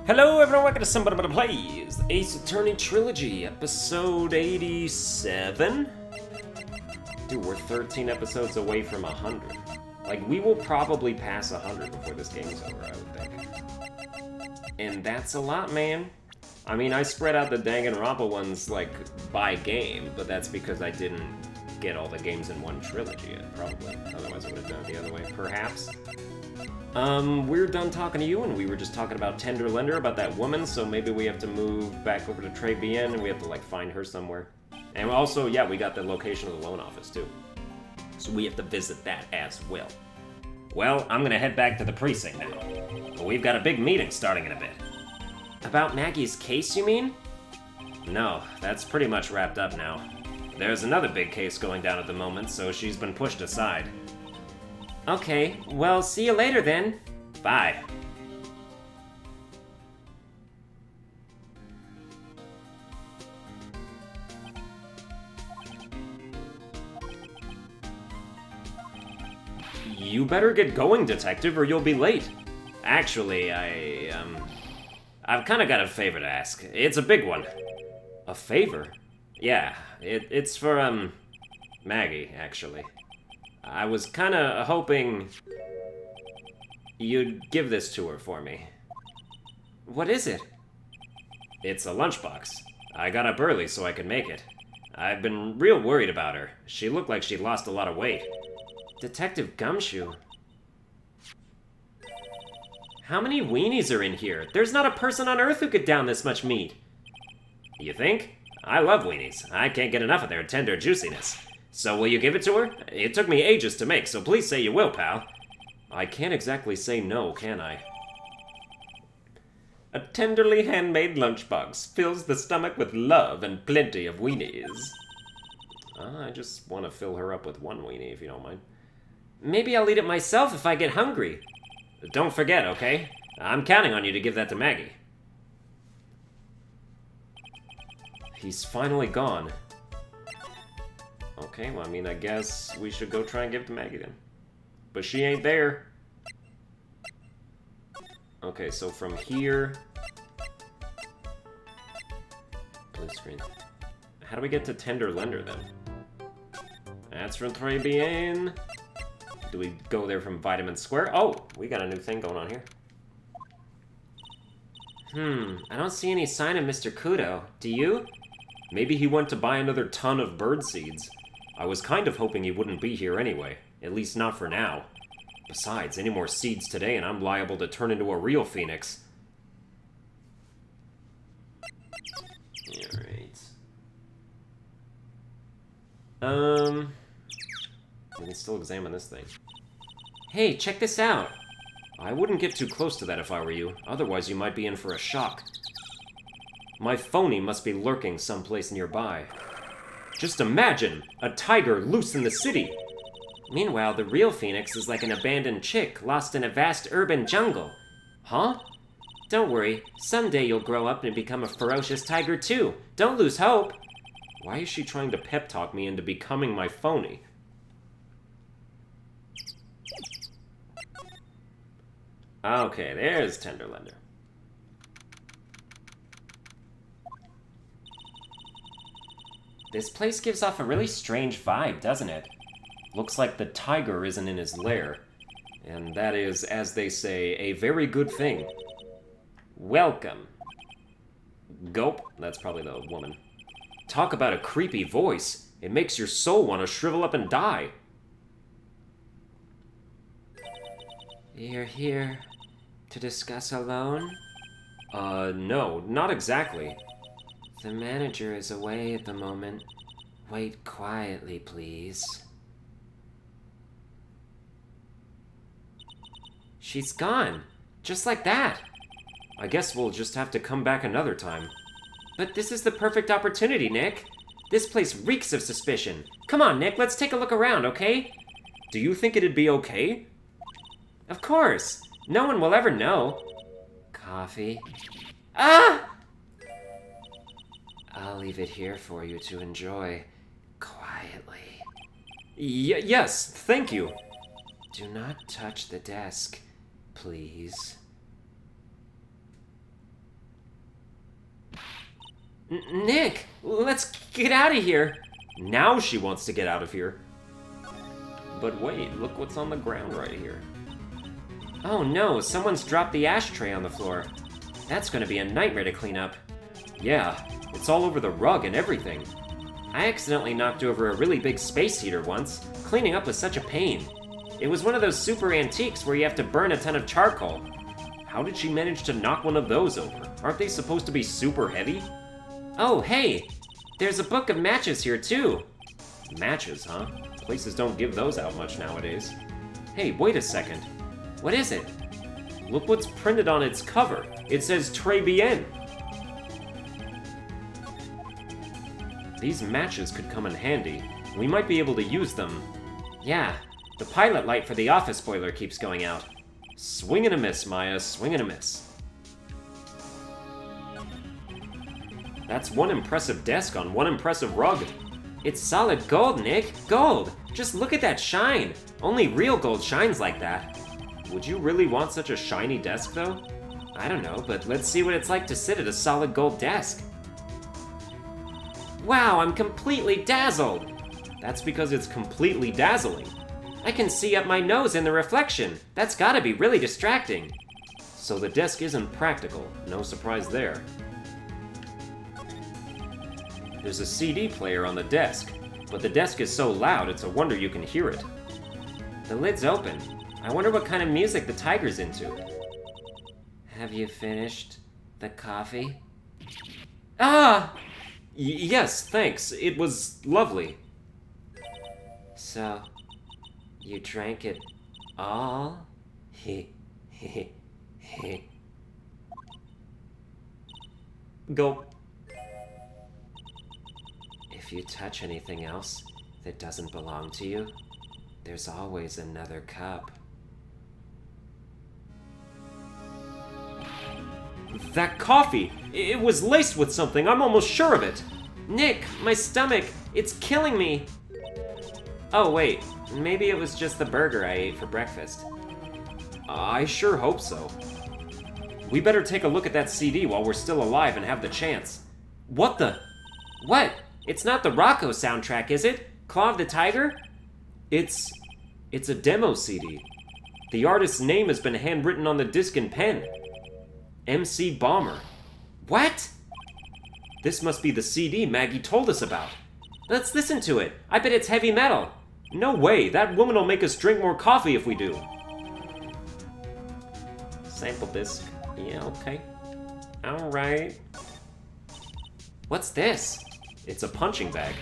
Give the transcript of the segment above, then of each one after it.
Hello everyone, welcome to Sunburned Plays, the Ace Attorney Trilogy, episode 87? Dude, we're 13 episodes away from 100. Like, we will probably pass 100 before this game's over, I would think. And that's a lot, man. I mean, I spread out the Danganronpa ones, like, by game, but that's because I didn't get all the games in one trilogy yet, probably. Otherwise I would have done it the other way, perhaps. We're done talking to you, and we were just talking about Tender Lender, about that woman, so maybe we have to move back over to Trilogy, and we have to, like, find her somewhere. And also, yeah, we got the location of the loan office, too. So we have to visit that as well. Well, I'm gonna head back to the precinct now. But we've got a big meeting starting in a bit. About Maggie's case, you mean? No, that's pretty much wrapped up now. There's another big case going down at the moment, so she's been pushed aside. Okay, well, see you later then. Bye. You better get going, detective, or you'll be late. Actually, I've kind of got a favor to ask. It's a big one. A favor? Yeah, it's for, Maggie, actually. I was kind of hoping you'd give this to her for me. What is it? It's a lunchbox. I got up early so I could make it. I've been real worried about her. She looked like she'd lost a lot of weight. Detective Gumshoe. How many weenies are in here? There's not a person on Earth who could down this much meat. You think? I love weenies. I can't get enough of their tender juiciness. So will you give it to her? It took me ages to make, so please say you will, pal. I can't exactly say no, can I? A tenderly handmade lunchbox fills the stomach with love and plenty of weenies. I just want to fill her up with one weenie, if you don't mind. Maybe I'll eat it myself if I get hungry. Don't forget, okay? I'm counting on you to give that to Maggie. He's finally gone. Okay, well, I mean, I guess we should go try and give it to Maggie then. But she ain't there. Okay, so from here... Blue screen. How do we get to Tender Lender, then? That's from Trebian. Do we go there from Vitamin Square? Oh, we got a new thing going on here. I don't see any sign of Mr. Kudo. Do you? Maybe he went to buy another ton of bird seeds. I was kind of hoping he wouldn't be here anyway, at least not for now. Besides, any more seeds today and I'm liable to turn into a real phoenix. Alright. We can still examine this thing. Hey, check this out! I wouldn't get too close to that if I were you, otherwise you might be in for a shock. My phony must be lurking someplace nearby. Just imagine! A tiger loose in the city! Meanwhile, the real Phoenix is like an abandoned chick lost in a vast urban jungle. Huh? Don't worry, someday you'll grow up and become a ferocious tiger too. Don't lose hope! Why is she trying to pep talk me into becoming my phony? Okay, there's Tender Lender. This place gives off a really strange vibe, doesn't it? Looks like the tiger isn't in his lair. And that is, as they say, a very good thing. Welcome. Gulp. That's probably the woman. Talk about a creepy voice. It makes your soul want to shrivel up and die. You're here to discuss a loan? No, not exactly. The manager is away at the moment. Wait quietly, please. She's gone. Just like that. I guess we'll just have to come back another time. But this is the perfect opportunity, Nick. This place reeks of suspicion. Come on, Nick, let's take a look around, okay? Do you think it'd be okay? Of course. No one will ever know. Coffee. Ah! I'll leave it here for you to enjoy quietly. Yes, thank you. Do not touch the desk, please. Nick, let's get out of here. Now she wants to get out of here. But wait, look what's on the ground right here. Oh no, someone's dropped the ashtray on the floor. That's gonna be a nightmare to clean up. Yeah, it's all over the rug and everything. I accidentally knocked over a really big space heater once. Cleaning up was such a pain. It was one of those super antiques where you have to burn a ton of charcoal. How did she manage to knock one of those over? Aren't they supposed to be super heavy? Oh, hey! There's a book of matches here, too. Matches, huh? Places don't give those out much nowadays. Hey, wait a second. What is it? Look what's printed on its cover. It says Très bien. These matches could come in handy. We might be able to use them. Yeah, the pilot light for the office boiler keeps going out. Swing and a miss, Maya, swing and a miss. That's one impressive desk on one impressive rug. It's solid gold, Nick. Gold! Just look at that shine. Only real gold shines like that. Would you really want such a shiny desk, though? I don't know, but let's see what it's like to sit at a solid gold desk. Wow, I'm completely dazzled! That's because it's completely dazzling. I can see up my nose in the reflection. That's gotta be really distracting. So the desk isn't practical. No surprise there. There's a CD player on the desk, but the desk is so loud it's a wonder you can hear it. The lid's open. I wonder what kind of music the tiger's into. Have you finished the coffee? Ah! Yes, thanks. It was lovely. So, you drank it all? Go. If you touch anything else that doesn't belong to you, there's always another cup. That coffee! It was laced with something, I'm almost sure of it! Nick, my stomach, it's killing me! Oh wait, maybe it was just the burger I ate for breakfast. I sure hope so. We better take a look at that CD while we're still alive and have the chance. What the? What? It's not the Rocco soundtrack, is it? Claw of the Tiger? It's a demo CD. The artist's name has been handwritten on the disc in pen. MC Bomber. What? This must be the CD Maggie told us about. Let's listen to it. I bet it's heavy metal. No way, that woman will make us drink more coffee if we do. Sample disc. Yeah, okay. Alright. What's this? It's a punching bag.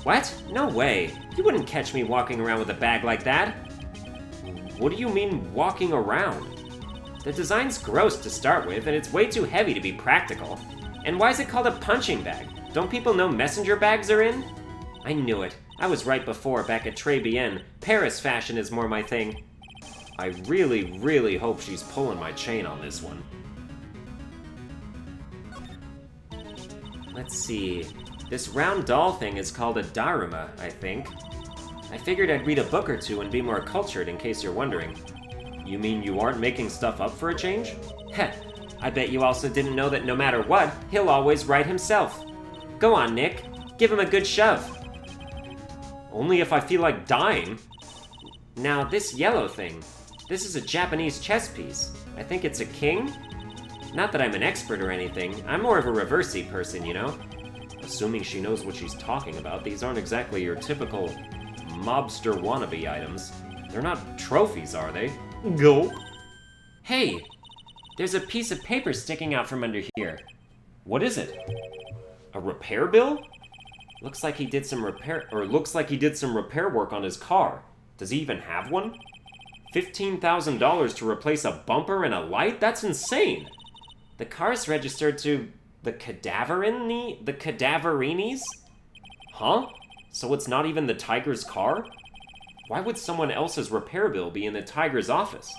What? No way. You wouldn't catch me walking around with a bag like that. What do you mean, walking around? The design's gross to start with, and it's way too heavy to be practical. And why is it called a punching bag? Don't people know messenger bags are in? I knew it. I was right before, back at Très Bien. Paris fashion is more my thing. I really, really hope she's pulling my chain on this one. Let's see. This round doll thing is called a Daruma, I think. I figured I'd read a book or two and be more cultured, in case you're wondering. You mean you aren't making stuff up for a change? Heh, I bet you also didn't know that no matter what, he'll always write himself. Go on, Nick. Give him a good shove. Only if I feel like dying. Now, this yellow thing. This is a Japanese chess piece. I think it's a king? Not that I'm an expert or anything. I'm more of a reversey person, you know? Assuming she knows what she's talking about, these aren't exactly your typical mobster wannabe items. They're not trophies, are they? Go. Hey, there's a piece of paper sticking out from under here. What is it? A repair bill? Looks like he did some repair work on his car. Does he even have one? $15,000 to replace a bumper and a light? That's insane. The car's registered to the Cadaverinis? Huh? So it's not even the Tiger's car? Why would someone else's repair bill be in the Tiger's office?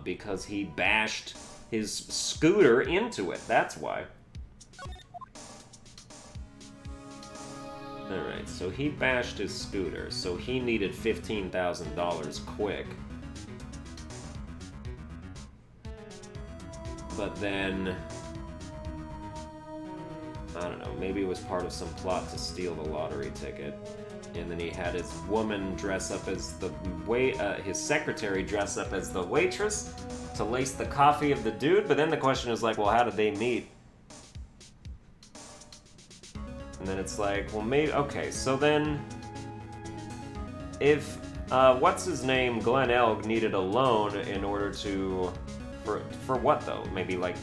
Because he bashed his scooter into it, that's why. Alright, so he bashed his scooter, so he needed $15,000 quick. But then... I don't know, maybe it was part of some plot to steal the lottery ticket. And then he had his woman dress up as the his secretary dress up as the waitress to lace the coffee of the dude. But then the question is like, well, how did they meet? And then it's like, well, maybe, okay, so then if what's his name, Glenn Elg, needed a loan in order to, for what though? Maybe like,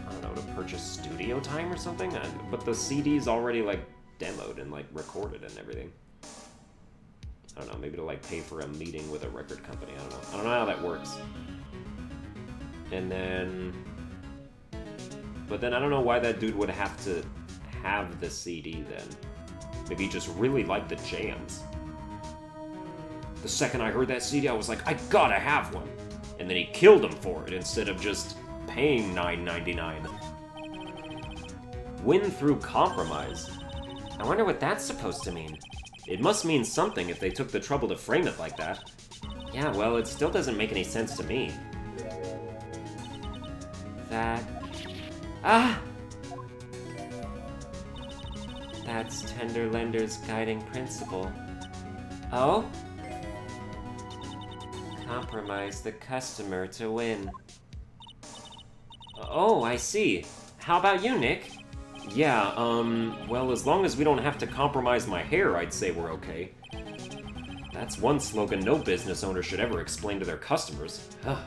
I don't know, to purchase studio time or something. But the CD's already like demoed and like recorded and everything. I don't know, maybe to like pay for a meeting with a record company. I don't know how that works. And then, but then I don't know why that dude would have to have the CD then. Maybe he just really liked the jams. The second I heard that CD, I was like, I gotta have one. And then he killed him for it instead of just paying $9.99. Win through compromise. I wonder what that's supposed to mean. It must mean something if they took the trouble to frame it like that. Yeah, well, it still doesn't make any sense to me. That... Ah! That's Tenderlender's guiding principle. Oh? Compromise the customer to win. Oh, I see. How about you, Nick? Yeah, well, as long as we don't have to compromise my hair, I'd say we're okay. That's one slogan no business owner should ever explain to their customers. Ugh.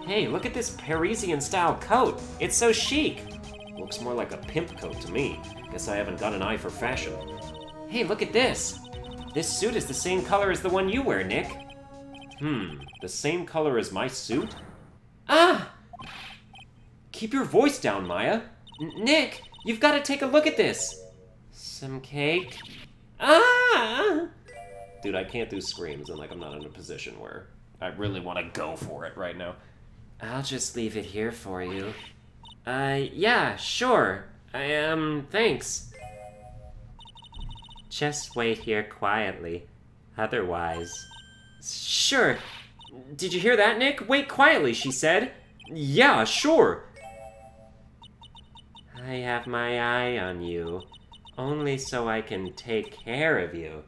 Hey, look at this Parisian-style coat! It's so chic! Looks more like a pimp coat to me. Guess I haven't got an eye for fashion. Hey, look at this! This suit is the same color as the one you wear, Nick. The same color as my suit? Ah! Keep your voice down, Maya. Nick, you've got to take a look at this. Some cake? Ah! Dude, I can't do screams, and like I'm not in a position where I really want to go for it right now. I'll just leave it here for you. Yeah, sure. Thanks. Just wait here quietly. Otherwise... Sure. Did you hear that, Nick? Wait quietly, she said. Yeah, sure. I have my eye on you, only so I can take care of you.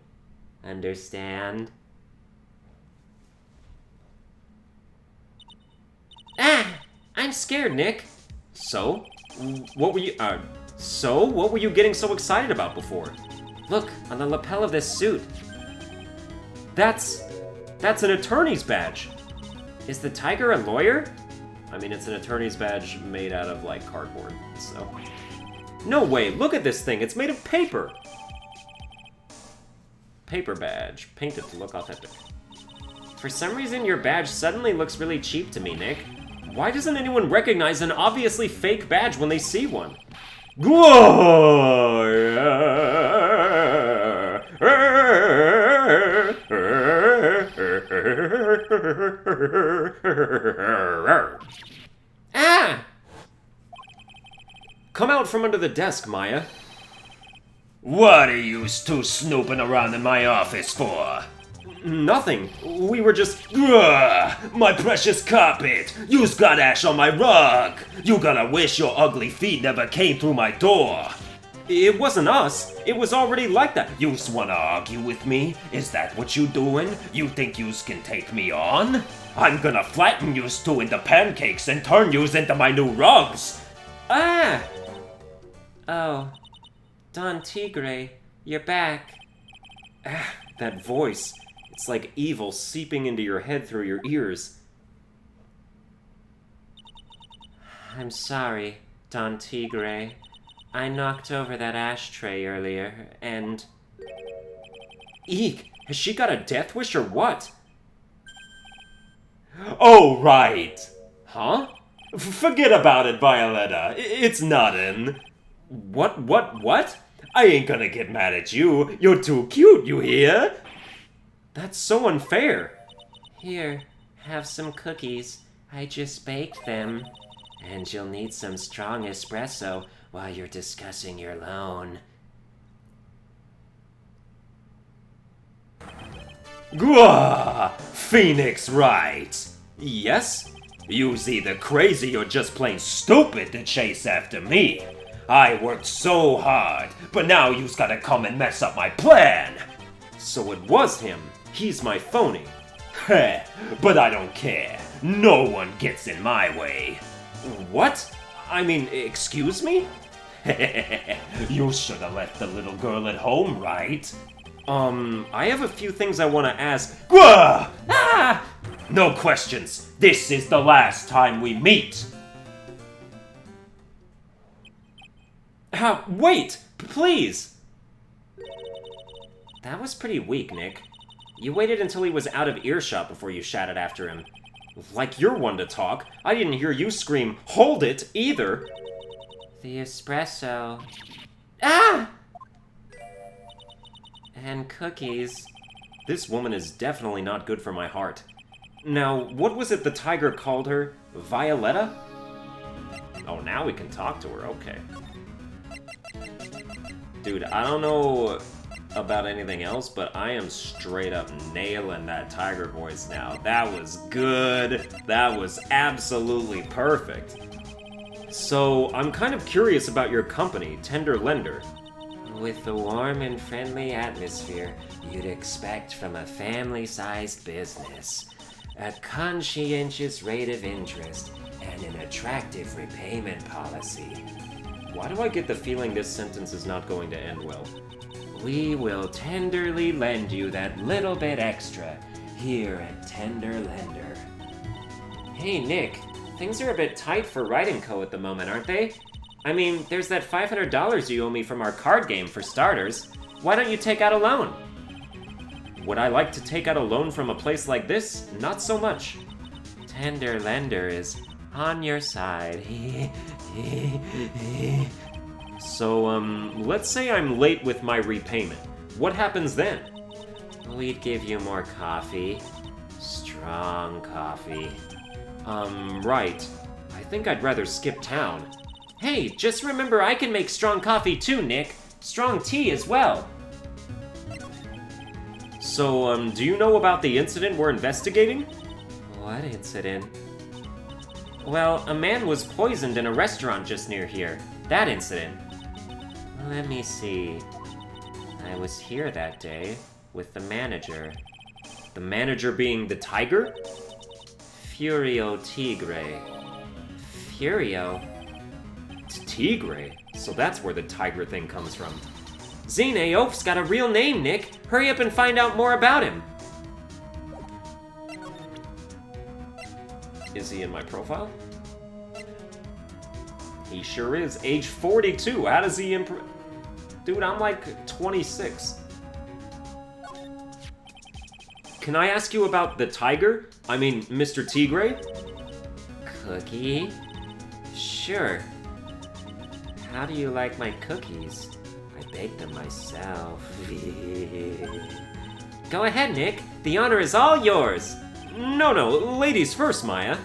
Understand? Ah! I'm scared, Nick. So? What were you getting so excited about before? Look, on the lapel of this suit. That's an attorney's badge. Is the tiger a lawyer? I mean, it's an attorney's badge made out of, like, cardboard, so... No way, look at this thing, it's made of paper! Paper badge, painted to look authentic. For some reason, your badge suddenly looks really cheap to me, Nick. Why doesn't anyone recognize an obviously fake badge when they see one? Ah! Come out from under the desk, Maya. What are you two snooping around in my office for? Nothing. We were just... Ugh, my precious carpet! You's got ash on my rug! You gotta wish your ugly feet never came through my door! It wasn't us. It was already like that. Yous wanna argue with me? Is that what you doing? You think yous can take me on? I'm gonna flatten yous two into pancakes and turn yous into my new rugs! Ah! Oh. Don Tigre, you're back. Ah, that voice. It's like evil seeping into your head through your ears. I'm sorry, Don Tigre. I knocked over that ashtray earlier, and... Eek! Has she got a death wish or what? Oh, right! Huh? Forget about it, Violetta. It's nothing. What? I ain't gonna get mad at you. You're too cute, you hear? That's so unfair. Here, have some cookies. I just baked them. And you'll need some strong espresso while you're discussing your loan. Gah! Phoenix Wright! Yes? You's either crazy or just plain stupid to chase after me. I worked so hard, but now you's gotta come and mess up my plan. So it was him. He's my phony. Heh, but I don't care. No one gets in my way. What? I mean, excuse me? You should have left the little girl at home, right? I have a few things I want to ask. Gah! Ah! No questions. This is the last time we meet. Wait! Please! That was pretty weak, Nick. You waited until he was out of earshot before you shouted after him. Like you're one to talk. I didn't hear you scream, "Hold it!" either. The espresso. Ah! And cookies. This woman is definitely not good for my heart. Now, what was it the tiger called her? Violetta? Oh, now we can talk to her, okay. Dude, I don't know about anything else, but I am straight up nailing that tiger voice now. That was good. That was absolutely perfect. So, I'm kind of curious about your company, Tender Lender. With the warm and friendly atmosphere you'd expect from a family-sized business, a conscientious rate of interest, and an attractive repayment policy. Why do I get the feeling this sentence is not going to end well? We will tenderly lend you that little bit extra here at Tender Lender. Hey, Nick, things are a bit tight for Writing Co. at the moment, aren't they? I mean, there's that $500 you owe me from our card game, for starters. Why don't you take out a loan? Would I like to take out a loan from a place like this? Not so much. Tender Lender is on your side. So, let's say I'm late with my repayment. What happens then? We'd give you more coffee. Strong coffee. Right. I think I'd rather skip town. Hey, just remember I can make strong coffee too, Nick. Strong tea as well. So, do you know about the incident we're investigating? What incident? Well, a man was poisoned in a restaurant just near here. That incident. Let me see. I was here that day with the manager. The manager being the tiger? Furio Tigre. Furio? Tigre? So that's where the tiger thing comes from. Zine Oaf's got a real name, Nick. Hurry up and find out more about him. Is he in my profile? He sure is. Age 42. How does he Dude, I'm like 26. Can I ask you about the tiger? I mean, Mr. Tigre? Cookie? Sure. How do you like my cookies? I baked them myself. Go ahead, Nick. The honor is all yours. No, ladies first, Maya.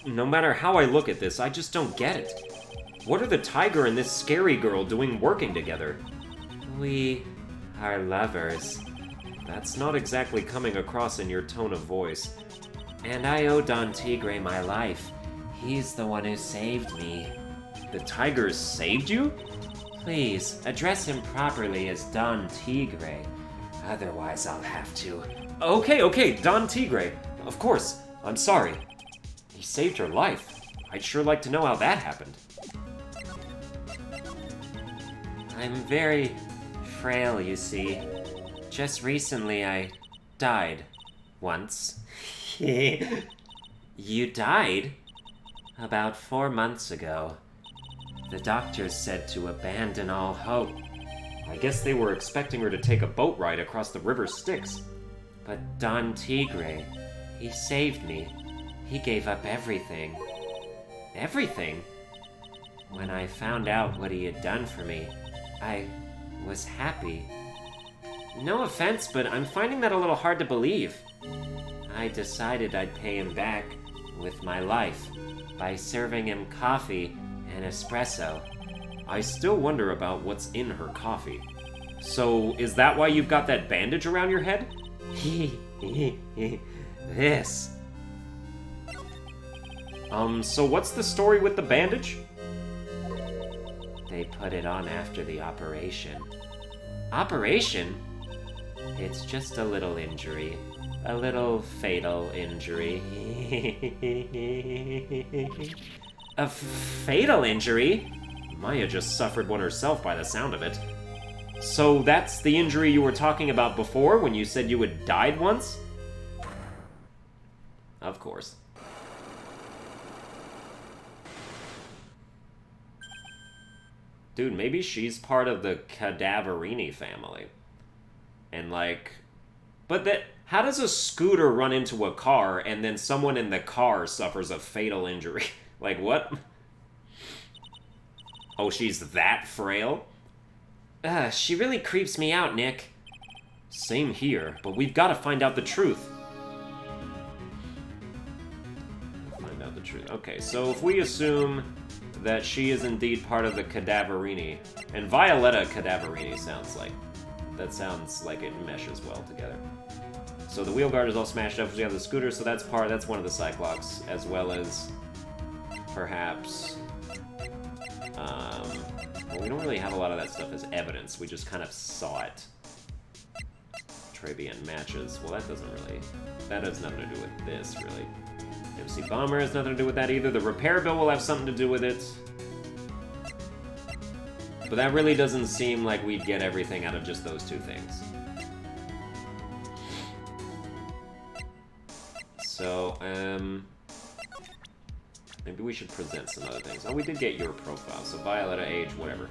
No matter how I look at this, I just don't get it. What are the tiger and this scary girl doing working together? We are lovers. That's not exactly coming across in your tone of voice. And I owe Don Tigre my life. He's the one who saved me. The tiger saved you? Please, address him properly as Don Tigre. Otherwise, I'll have to. Okay, Don Tigre. Of course. I'm sorry. He saved your life. I'd sure like to know how that happened. I'm very frail, you see. Just recently, I died. Once. You died? About 4 months ago. The doctors said to abandon all hope. I guess they were expecting her to take a boat ride across the river Styx. But Don Tigre, he saved me. He gave up everything. Everything? When I found out what he had done for me, I was happy. No offense, but I'm finding that a little hard to believe. I decided I'd pay him back with my life by serving him coffee and espresso. I still wonder about what's in her coffee. So, is that why you've got that bandage around your head? This. So what's the story with the bandage? They put it on after the operation. Operation? It's just a little injury. A little fatal injury. A fatal injury? Maya just suffered one herself by the sound of it. So that's the injury you were talking about before when you said you had died once? Of course. Dude, maybe she's part of the Cadaverini family. And like... But that... How does a scooter run into a car and then someone in the car suffers a fatal injury? Like, what? Oh, she's that frail? She really creeps me out, Nick. Same here, but we've got to find out the truth. Find out the truth. Okay, so if we assume that she is indeed part of the Cadaverini, and Violetta Cadaverini sounds like... That sounds like it meshes well together. So the wheel guard is all smashed up. We have the scooter, so that's one of the Cyclops, as well as perhaps. Well, we don't really have a lot of that stuff as evidence. We just kind of saw it. Trebian matches. Well, that doesn't really. That has nothing to do with this, really. MC Bomber has nothing to do with that either. The repair bill will have something to do with it. But that really doesn't seem like we'd get everything out of just those two things. So, maybe we should present some other things. Oh, we did get your profile, so Violetta, age, whatever.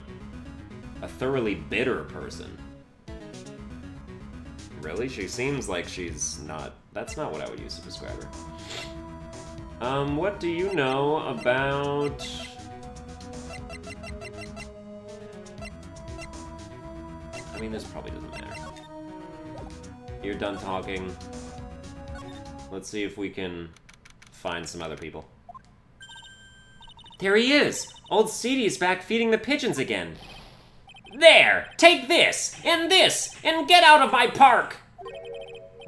A thoroughly bitter person. Really? She seems like she's not... That's not what I would use to describe her. What do you know about... I mean, this probably doesn't matter. You're done talking. Let's see if we can find some other people. There he is! Old Seedy's back feeding the pigeons again. There! Take this! And get out of my park!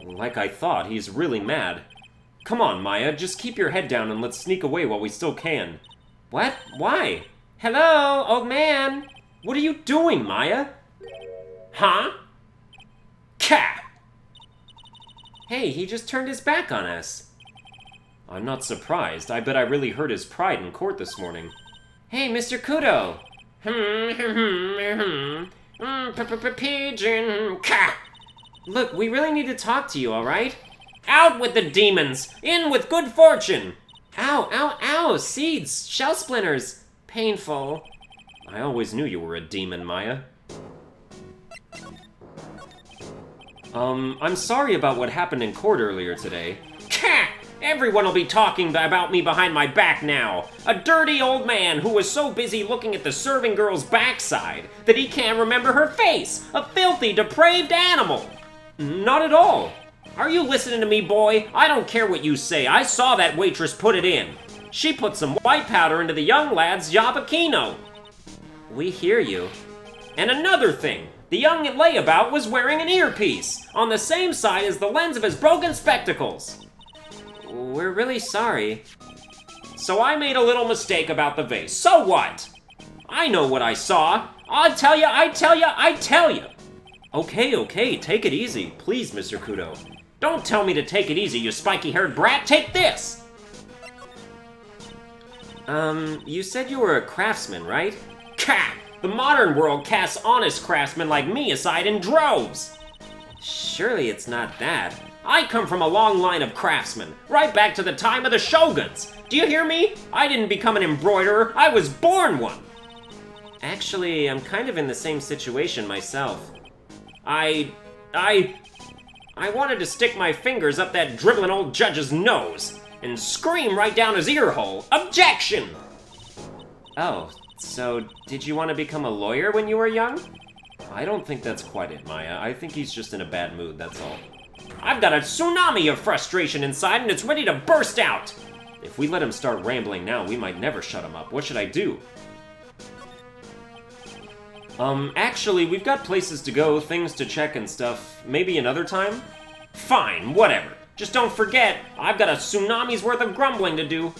Like I thought, he's really mad. Come on, Maya, just keep your head down and let's sneak away while we still can. What? Why? Hello, old man! What are you doing, Maya? Huh? Cat! Hey, he just turned his back on us. I'm not surprised. I bet I really hurt his pride in court this morning. Hey, Mr. Kudo. Pigeon. Look, we really need to talk to you, alright? Out with the demons! In with good fortune! Ow, ow, ow! Seeds! Shell splinters! Painful. I always knew you were a demon, Maya. I'm sorry about what happened in court earlier today. Everyone will be talking about me behind my back now. A dirty old man who was so busy looking at the serving girl's backside that he can't remember her face. A filthy, depraved animal. Not at all. Are you listening to me, boy? I don't care what you say. I saw that waitress put it in. She put some white powder into the young lad's Yabakino. We hear you. And another thing. The young layabout was wearing an earpiece on the same side as the lens of his broken spectacles. We're really sorry. So I made a little mistake about the vase. So what? I know what I saw. I tell you. Okay, take it easy. Please, Mr. Kudo. Don't tell me to take it easy, you spiky-haired brat. Take this! You said you were a craftsman, right? The modern world casts honest craftsmen like me aside in droves. Surely it's not that. I come from a long line of craftsmen, right back to the time of the shoguns. Do you hear me? I didn't become an embroiderer, I was born one. Actually, I'm kind of in the same situation myself. I wanted to stick my fingers up that dribbling old judge's nose and scream right down his ear hole. Objection! Oh, so did you want to become a lawyer when you were young? I don't think that's quite it, Maya. I think he's just in a bad mood, that's all. I've got a tsunami of frustration inside and it's ready to burst out. If we let him start rambling now, we might never shut him up. What should I do? Actually, we've got places to go, things to check and stuff. Maybe another time? Fine, whatever. Just don't forget, I've got a tsunami's worth of grumbling to do.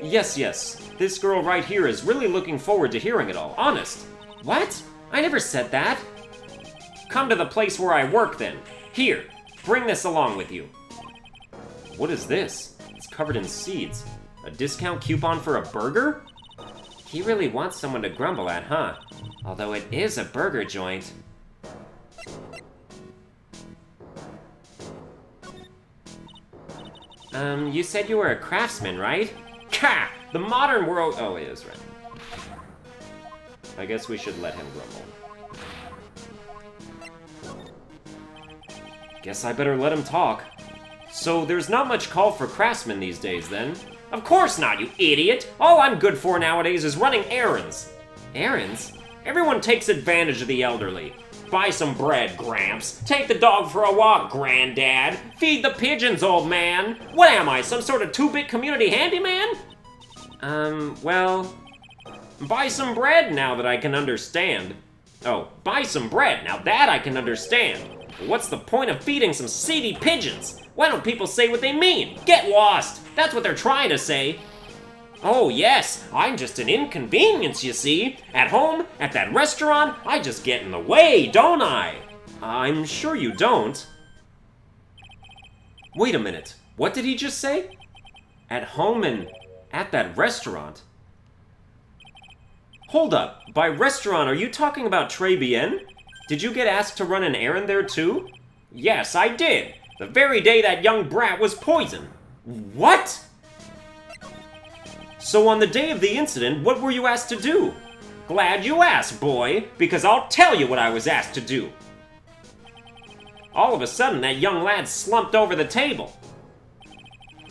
Yes, this girl right here is really looking forward to hearing it all, honest. What? I never said that. Come to the place where I work then. Here, bring this along with you. What is this? It's covered in seeds. A discount coupon for a burger? He really wants someone to grumble at, huh? Although it is a burger joint. You said you were a craftsman, right? Ka! The modern world... Oh, it is right. I guess we should let him grumble. Guess I better let him talk. So there's not much call for craftsmen these days, then? Of course not, you idiot! All I'm good for nowadays is running errands. Errands? Everyone takes advantage of the elderly. Buy some bread, Gramps. Take the dog for a walk, Granddad. Feed the pigeons, old man. What am I, some sort of 2-bit community handyman? Well... Buy some bread now that I can understand. Oh, buy some bread, now that I can understand. But what's the point of feeding some seedy pigeons? Why don't people say what they mean? Get lost! That's what they're trying to say. Oh yes, I'm just an inconvenience, you see. At home, at that restaurant, I just get in the way, don't I? I'm sure you don't. Wait a minute, what did he just say? At home and at that restaurant? Hold up, by restaurant, are you talking about Très Bien? Did you get asked to run an errand there too? Yes, I did. The very day that young brat was poisoned. What? So on the day of the incident, what were you asked to do? Glad you asked, boy, because I'll tell you what I was asked to do. All of a sudden, that young lad slumped over the table.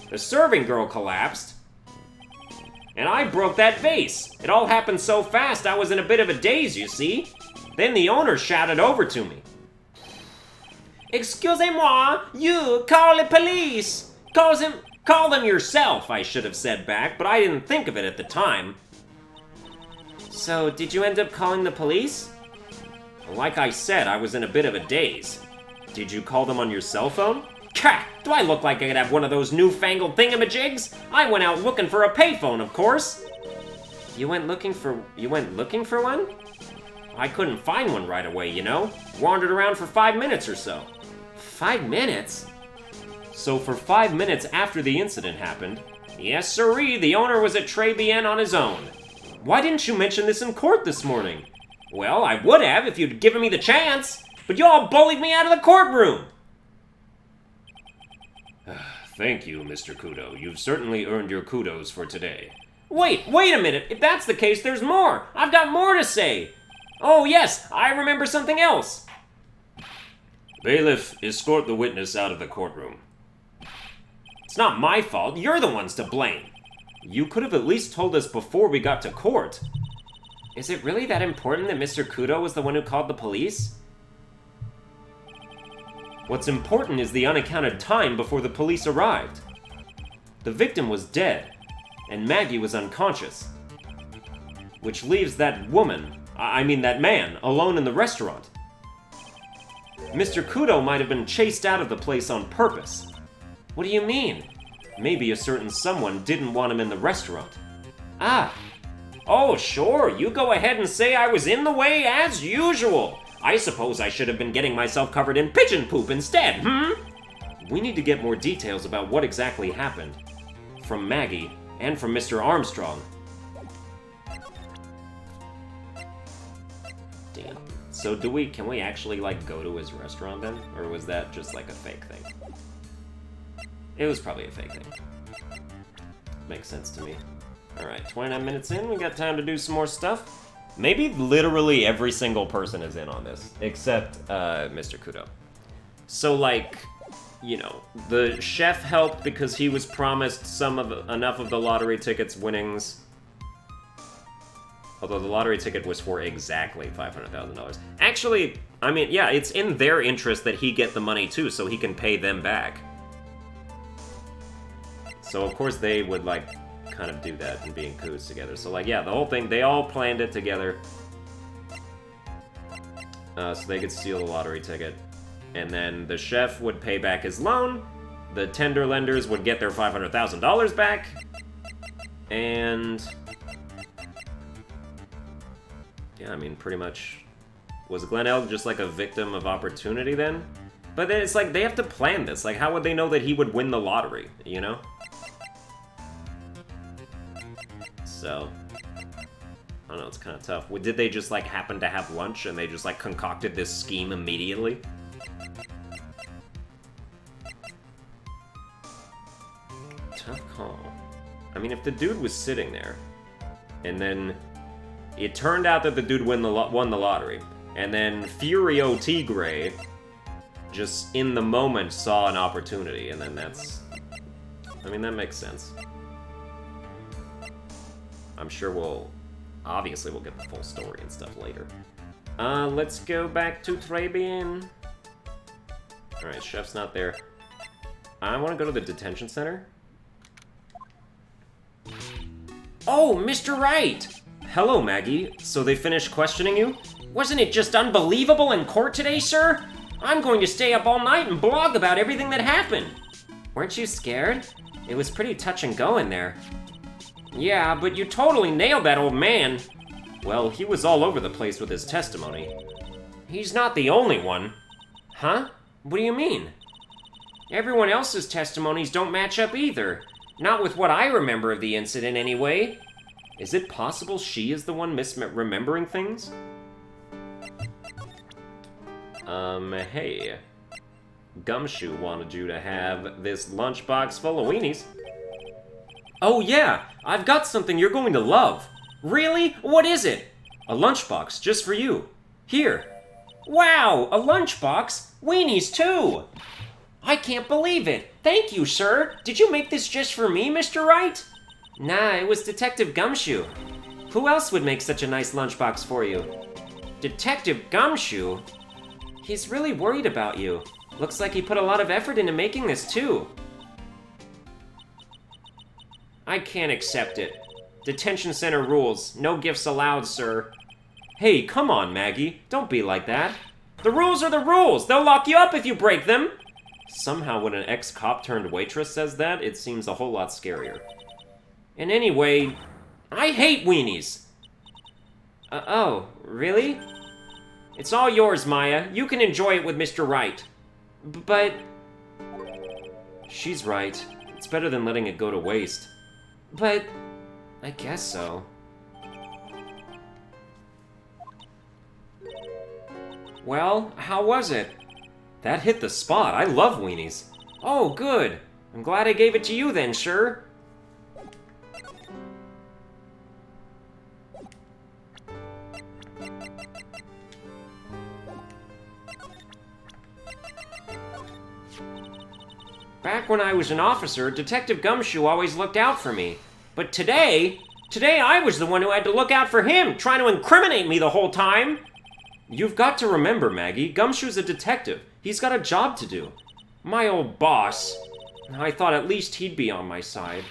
The serving girl collapsed, and I broke that vase. It all happened so fast, I was in a bit of a daze, you see. Then the owner shouted over to me. Excusez-moi, you call the police. Call them yourself, I should have said back, but I didn't think of it at the time. So, did you end up calling the police? Like I said, I was in a bit of a daze. Did you call them on your cell phone? Ka! Do I look like I could have one of those newfangled thingamajigs? I went out looking for a payphone, of course. You went looking for one? I couldn't find one right away, you know. Wandered around for 5 minutes or so. 5 minutes? So for 5 minutes after the incident happened, yes sirree, the owner was at Très Bien on his own. Why didn't you mention this in court this morning? Well, I would have if you'd given me the chance, but you all bullied me out of the courtroom. Thank you, Mr. Kudo. You've certainly earned your kudos for today. Wait a minute. If that's the case, there's more. I've got more to say. Oh yes, I remember something else. Bailiff, escort the witness out of the courtroom. It's not my fault. You're the ones to blame. You could have at least told us before we got to court. Is it really that important that Mr. Kudo was the one who called the police? What's important is the unaccounted time before the police arrived. The victim was dead, and Maggie was unconscious. Which leaves that man, alone in the restaurant. Mr. Kudo might have been chased out of the place on purpose. What do you mean? Maybe a certain someone didn't want him in the restaurant. Ah. Oh, sure, you go ahead and say I was in the way as usual. I suppose I should have been getting myself covered in pigeon poop instead, We need to get more details about what exactly happened. From Maggie, and from Mr. Armstrong. Damn. So can we actually, go to his restaurant then? Or was that just, a fake thing? It was probably a fake thing. Makes sense to me. Alright, 29 minutes in, we got time to do some more stuff. Maybe literally every single person is in on this, except, Mr. Kudo. So, the chef helped because he was promised enough of the lottery ticket's winnings. Although the lottery ticket was for exactly $500,000. Actually, yeah, it's in their interest that he get the money too, so he can pay them back. So of course they would, kind of do that and be in cahoots together. So, yeah, the whole thing, they all planned it together. So they could steal the lottery ticket. And then the chef would pay back his loan, the tender lenders would get their $500,000 back, and... yeah, I mean, pretty much... Was Glenn Elg just like a victim of opportunity then? But then it's like, they have to plan this. Like, how would they know that he would win the lottery, you know? So... I don't know, it's kind of tough. Did they just, like, happen to have lunch and they just, like, concocted this scheme immediately? Tough call. I mean, if the dude was sitting there, and then it turned out that the dude won the lottery, and then Furio Tigre just in the moment saw an opportunity, and then that's... I mean, that makes sense. I'm sure obviously we'll get the full story and stuff later. Let's go back to Trebian. Alright, Chef's not there. I want to go to the detention center. Oh, Mr. Wright! Hello, Maggie. So they finished questioning you? Wasn't it just unbelievable in court today, sir? I'm going to stay up all night and blog about everything that happened. Weren't you scared? It was pretty touch and go in there. Yeah, but you totally nailed that old man. Well, he was all over the place with his testimony. He's not the only one. Huh? What do you mean? Everyone else's testimonies don't match up either. Not with what I remember of the incident, anyway. Is it possible she is the one misremembering things? Hey. Gumshoe wanted you to have this lunchbox full of weenies. Oh yeah, I've got something you're going to love. Really? What is it? A lunchbox just for you. Here. Wow, a lunchbox? Weenies too! I can't believe it. Thank you, sir. Did you make this just for me, Mr. Wright? Nah, it was Detective Gumshoe. Who else would make such a nice lunchbox for you? Detective Gumshoe? He's really worried about you. Looks like he put a lot of effort into making this, too. I can't accept it. Detention center rules. No gifts allowed, sir. Hey, come on, Maggie. Don't be like that. The rules are the rules. They'll lock you up if you break them. Somehow when an ex-cop turned waitress says that, it seems a whole lot scarier. And anyway, I hate weenies. Oh, really? It's all yours, Maya. You can enjoy it with Mr. Wright. But... She's right. It's better than letting it go to waste. But... I guess so. Well, how was it? That hit the spot. I love weenies. Oh, good. I'm glad I gave it to you then, sure. Back when I was an officer, Detective Gumshoe always looked out for me. But today I was the one who had to look out for him, trying to incriminate me the whole time. You've got to remember, Maggie, Gumshoe's a detective. He's got a job to do. My old boss. I thought at least he'd be on my side.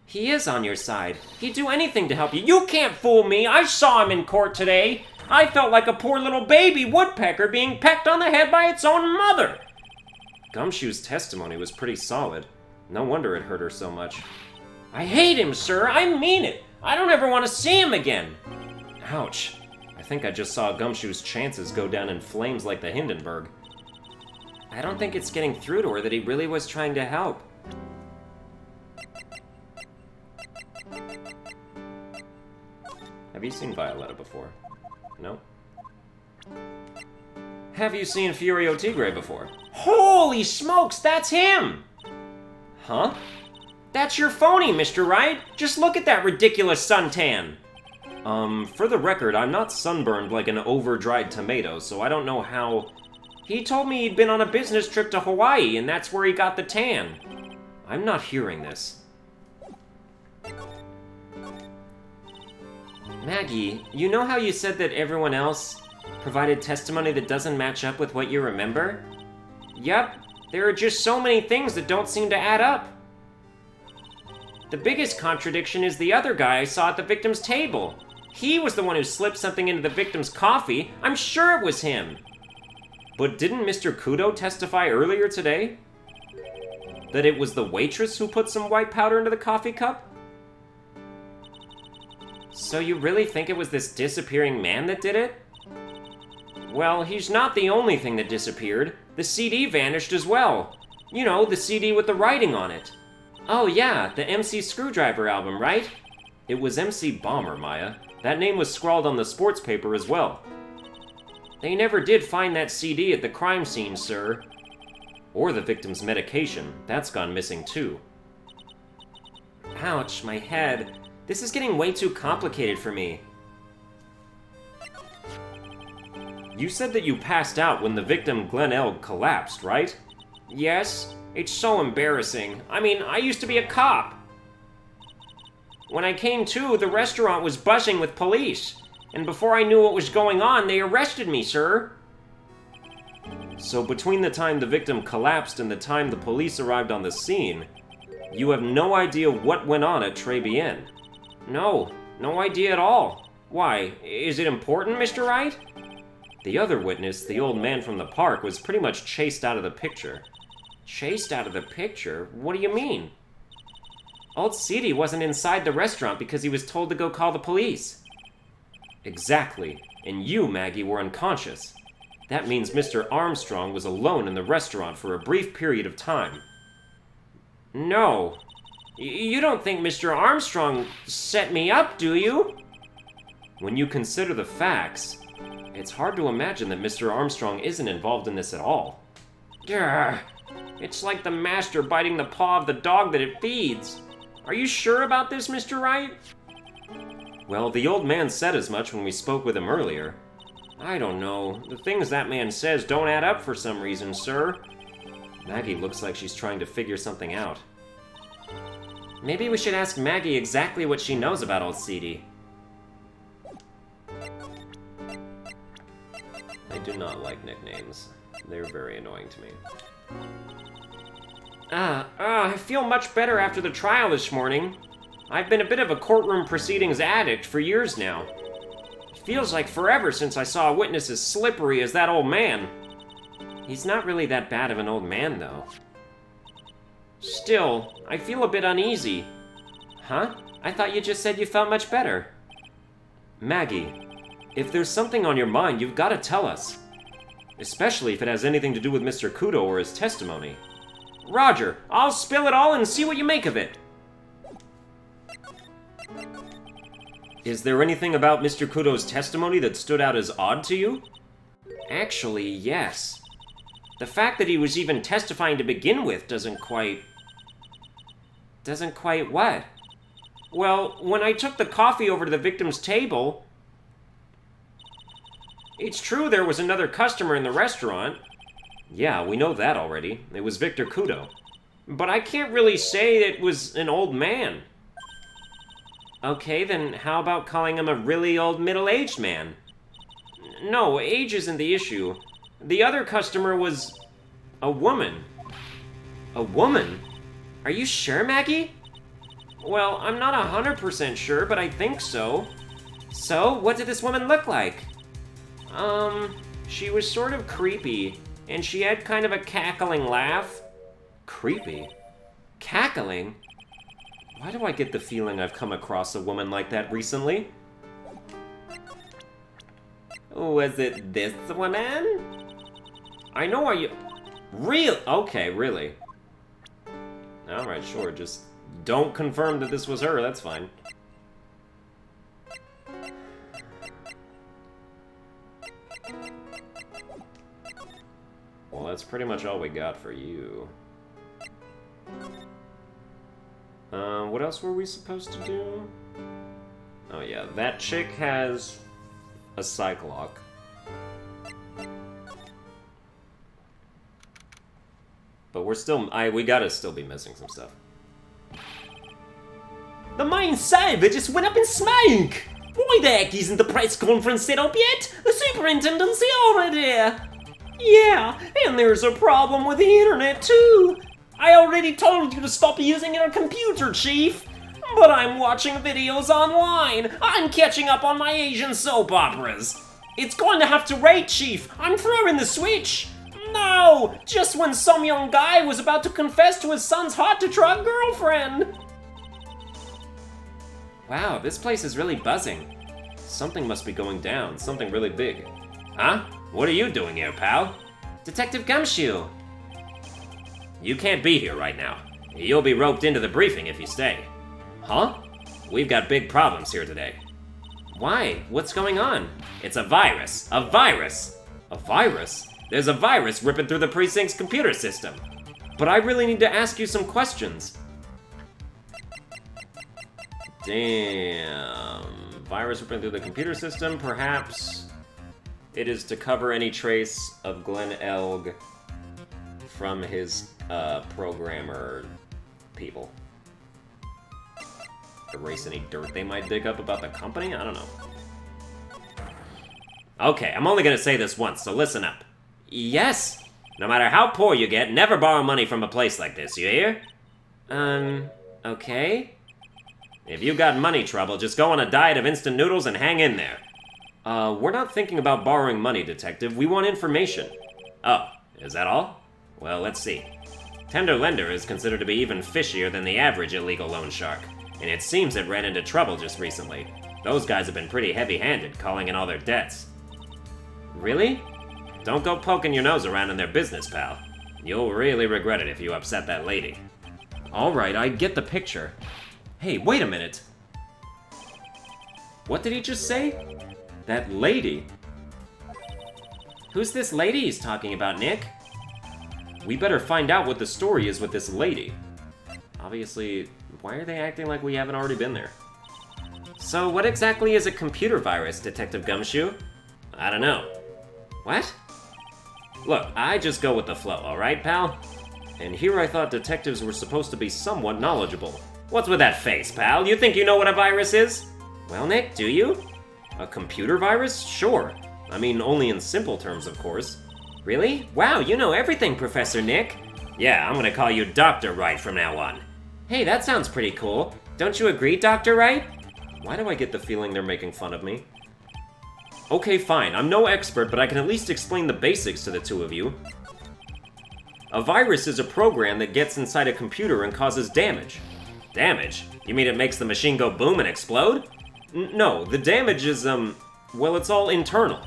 He is on your side. He'd do anything to help you. You can't fool me. I saw him in court today. I felt like a poor little baby woodpecker being pecked on the head by its own mother. Gumshoe's testimony was pretty solid. No wonder it hurt her so much. I hate him, sir. I mean it. I don't ever want to see him again. Ouch. I think I just saw Gumshoe's chances go down in flames like the Hindenburg. I don't think it's getting through to her that he really was trying to help. Have you seen Violetta before? No? Have you seen Furio Tigre before? Holy smokes, that's him! Huh? That's your phony, Mr. Wright. Just look at that ridiculous suntan. For the record, I'm not sunburned like an over-dried tomato, so I don't know how... He told me he'd been on a business trip to Hawaii, and that's where he got the tan. I'm not hearing this. Maggie, you know how you said that everyone else provided testimony that doesn't match up with what you remember? Yep, there are just so many things that don't seem to add up. The biggest contradiction is the other guy I saw at the victim's table. He was the one who slipped something into the victim's coffee. I'm sure it was him. But didn't Mr. Kudo testify earlier today? That it was the waitress who put some white powder into the coffee cup? So you really think it was this disappearing man that did it? Well, he's not the only thing that disappeared. The CD vanished as well. You know, the CD with the writing on it. Oh yeah, the MC Screwdriver album, right? It was MC Bomber, Maya. That name was scrawled on the sports paper as well. They never did find that CD at the crime scene, sir. Or the victim's medication. That's gone missing too. Ouch, my head. This is getting way too complicated for me. You said that you passed out when the victim Glenn Elg collapsed, right? Yes. It's so embarrassing. I mean, I used to be a cop. When I came to, the restaurant was buzzing with police. And before I knew what was going on, they arrested me, sir. So between the time the victim collapsed and the time the police arrived on the scene, you have no idea what went on at Très Bien? No, no idea at all. Why, is it important, Mr. Wright? The other witness, the old man from the park, was pretty much chased out of the picture. Chased out of the picture? What do you mean? Old City wasn't inside the restaurant because he was told to go call the police. Exactly. And you, Maggie, were unconscious. That means Mr. Armstrong was alone in the restaurant for a brief period of time. No. You don't think Mr. Armstrong set me up, do you? When you consider the facts, it's hard to imagine that Mr. Armstrong isn't involved in this at all. Grr. It's like the master biting the paw of the dog that it feeds. Are you sure about this, Mr. Wright? Well, the old man said as much when we spoke with him earlier. I don't know. The things that man says don't add up for some reason, sir. Maggie looks like she's trying to figure something out. Maybe we should ask Maggie exactly what she knows about old CD. I do not like nicknames. They're very annoying to me. I feel much better after the trial this morning. I've been a bit of a courtroom proceedings addict for years now. It feels like forever since I saw a witness as slippery as that old man. He's not really that bad of an old man, though. Still, I feel a bit uneasy. Huh? I thought you just said you felt much better. Maggie, if there's something on your mind, you've got to tell us. Especially if it has anything to do with Mr. Kudo or his testimony. Roger, I'll spill it all and see what you make of it. Is there anything about Mr. Kudo's testimony that stood out as odd to you? Actually, yes. The fact that he was even testifying to begin with doesn't quite what? Well, when I took the coffee over to the victim's table... It's true there was another customer in the restaurant. Yeah, we know that already. It was Victor Kudo. But I can't really say it was an old man. Okay, then how about calling him a really old middle-aged man? No, age isn't the issue. The other customer was... a woman. A woman? Are you sure, Maggie? Well, I'm not 100% sure, but I think so. So, what did this woman look like? She was sort of creepy, and she had kind of a cackling laugh. Creepy? Cackling? Why do I get the feeling I've come across a woman like that recently? Was it this woman? I know you... Real? Okay, really. Alright, sure, just don't confirm that this was her, that's fine. Well, that's pretty much all we got for you. What else were we supposed to do? Oh yeah, that chick has a psych lock. But we're still, we gotta still be missing some stuff. The main saver just went up in smoke! Why the heck isn't the press conference set up yet? The superintendent's already. Yeah, and there's a problem with the internet too. I already told you to stop using your computer, Chief. But I'm watching videos online. I'm catching up on my Asian soap operas. It's going to have to wait, Chief. I'm throwing the switch. No! Just when some young guy was about to confess to his son's hot-to-trot girlfriend! Wow, this place is really buzzing. Something must be going down, something really big. Huh? What are you doing here, pal? Detective Gumshoe! You can't be here right now. You'll be roped into the briefing if you stay. Huh? We've got big problems here today. Why? What's going on? It's a virus. A virus! A virus? There's a virus ripping through the precinct's computer system. But I really need to ask you some questions. Damn. Virus ripping through the computer system, perhaps it is to cover any trace of Glenn Elg from his programmer people. Erase any dirt they might dig up about the company? I don't know. Okay, I'm only gonna say this once, so listen up. Yes? No matter how poor you get, never borrow money from a place like this, you hear? Okay. If you got money trouble, just go on a diet of instant noodles and hang in there. We're not thinking about borrowing money, Detective. We want information. Oh, is that all? Well, let's see. Tender Lender is considered to be even fishier than the average illegal loan shark, and it seems it ran into trouble just recently. Those guys have been pretty heavy-handed, calling in all their debts. Really? Don't go poking your nose around in their business, pal. You'll really regret it if you upset that lady. Alright, I get the picture. Hey, wait a minute. What did he just say? That lady? Who's this lady he's talking about, Nick? We better find out what the story is with this lady. Obviously, why are they acting like we haven't already been there? So what exactly is a computer virus, Detective Gumshoe? I don't know. What? Look, I just go with the flow, alright, pal? And here I thought detectives were supposed to be somewhat knowledgeable. What's with that face, pal? You think you know what a virus is? Well, Nick, do you? A computer virus? Sure. I mean, only in simple terms, of course. Really? Wow, you know everything, Professor Nick. Yeah, I'm gonna call you Dr. Wright from now on. Hey, that sounds pretty cool. Don't you agree, Dr. Wright? Why do I get the feeling they're making fun of me? Okay, fine. I'm no expert, but I can at least explain the basics to the two of you. A virus is a program that gets inside a computer and causes damage. Damage? You mean it makes the machine go boom and explode? No, the damage is, well, it's all internal.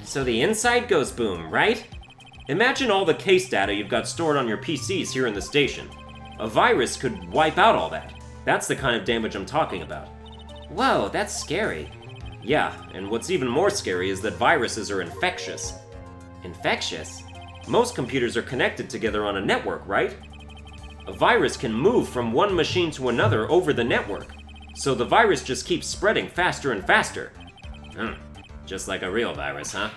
So the inside goes boom, right? Imagine all the case data you've got stored on your PCs here in the station. A virus could wipe out all that. That's the kind of damage I'm talking about. Whoa, that's scary. Yeah, and what's even more scary is that viruses are infectious. Infectious? Most computers are connected together on a network, right? A virus can move from one machine to another over the network, so the virus just keeps spreading faster and faster. Just like a real virus, huh?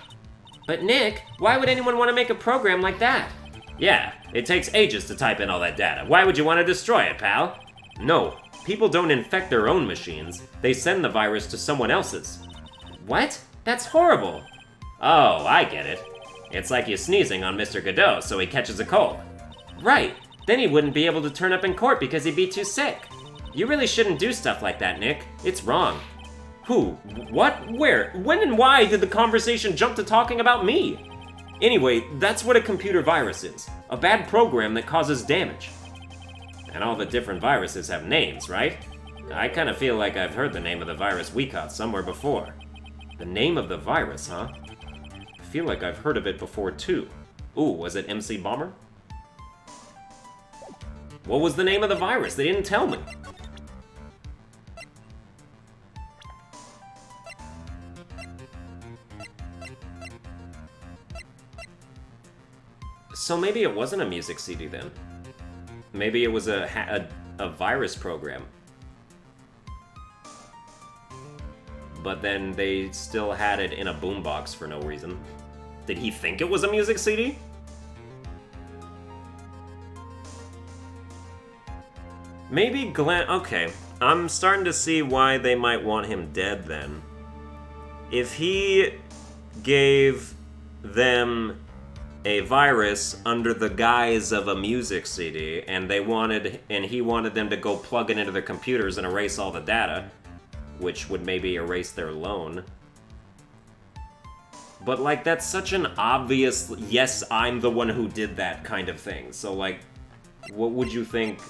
But Nick, why would anyone want to make a program like that? Yeah, it takes ages to type in all that data. Why would you want to destroy it, pal? No, people don't infect their own machines. They send the virus to someone else's. What? That's horrible. Oh, I get it. It's like you sneezing on Mr. Godot so he catches a cold. Right. Then he wouldn't be able to turn up in court because he'd be too sick. You really shouldn't do stuff like that, Nick. It's wrong. Who? What? Where? When and why did the conversation jump to talking about me? Anyway, that's what a computer virus is. A bad program that causes damage. And all the different viruses have names, right? I kind of feel like I've heard the name of the virus we caught somewhere before. The name of the virus, huh? I feel like I've heard of it before too. Ooh, was it MC Bomber? What was the name of the virus? They didn't tell me. So maybe it wasn't a music CD then. Maybe it was a virus program. But then they still had it in a boombox for no reason. Did he think it was a music CD? Maybe Glenn... Okay, I'm starting to see why they might want him dead then. If he gave them a virus under the guise of a music CD, and he wanted them to go plug it into their computers and erase all the data, which would maybe erase their loan, But, like, that's such an obvious, yes, I'm the one who did that kind of thing. So, like, what would you think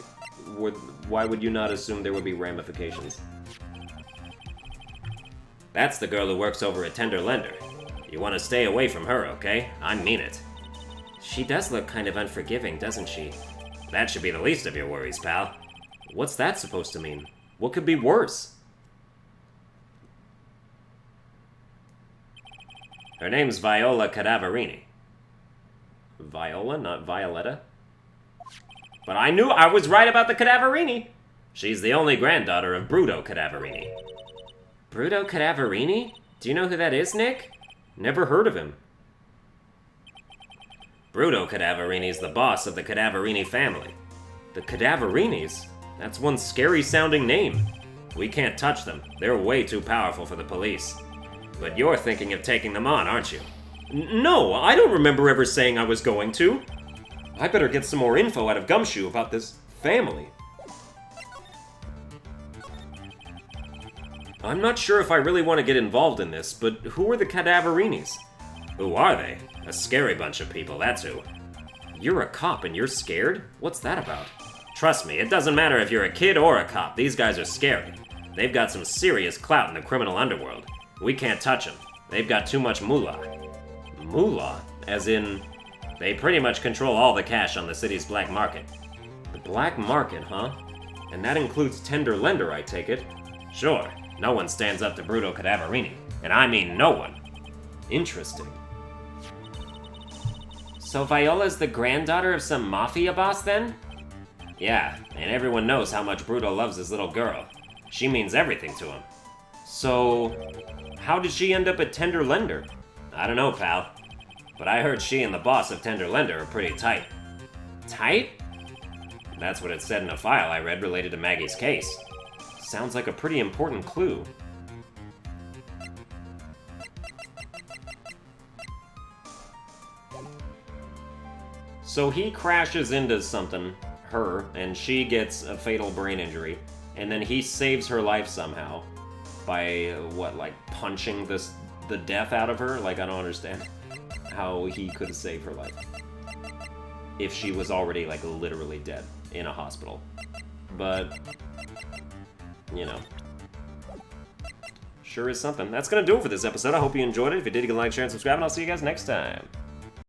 why would you not assume there would be ramifications? That's the girl who works over at Tender Lender. You want to stay away from her, okay? I mean it. She does look kind of unforgiving, doesn't she? That should be the least of your worries, pal. What's that supposed to mean? What could be worse? Her name's Viola Cadaverini. Viola, not Violetta? But I knew I was right about the Cadaverini! She's the only granddaughter of Bruto Cadaverini. Bruto Cadaverini? Do you know who that is, Nick? Never heard of him. Bruto Cadaverini's the boss of the Cadaverini family. The Cadaverinis? That's one scary-sounding name. We can't touch them. They're way too powerful for the police. But you're thinking of taking them on, aren't you? No, I don't remember ever saying I was going to. I better get some more info out of Gumshoe about this family. I'm not sure if I really want to get involved in this, but who are the Cadaverinis? Who are they? A scary bunch of people, that's who. You're a cop and you're scared? What's that about? Trust me, it doesn't matter if you're a kid or a cop, these guys are scary. They've got some serious clout in the criminal underworld. We can't touch them. They've got too much moolah. Moolah? As in... They pretty much control all the cash on the city's black market. The black market, huh? And that includes Tender Lender, I take it? Sure. No one stands up to Bruto Cadaverini. And I mean no one. Interesting. So Viola's the granddaughter of some mafia boss, then? Yeah, and everyone knows how much Bruto loves his little girl. She means everything to him. So, how did she end up at Tender Lender? I don't know, pal. But I heard she and the boss of Tender Lender are pretty tight. Tight? That's what it said in a file I read related to Maggie's case. Sounds like a pretty important clue. So he crashes into something, her, and she gets a fatal brain injury, and then he saves her life somehow by, what, like punching the death out of her? Like, I don't understand how he could save her life if she was already, like, literally dead in a hospital. But, you know, sure is something. That's gonna do it for this episode. I hope you enjoyed it. If you did, you can like, share, and subscribe, and I'll see you guys next time.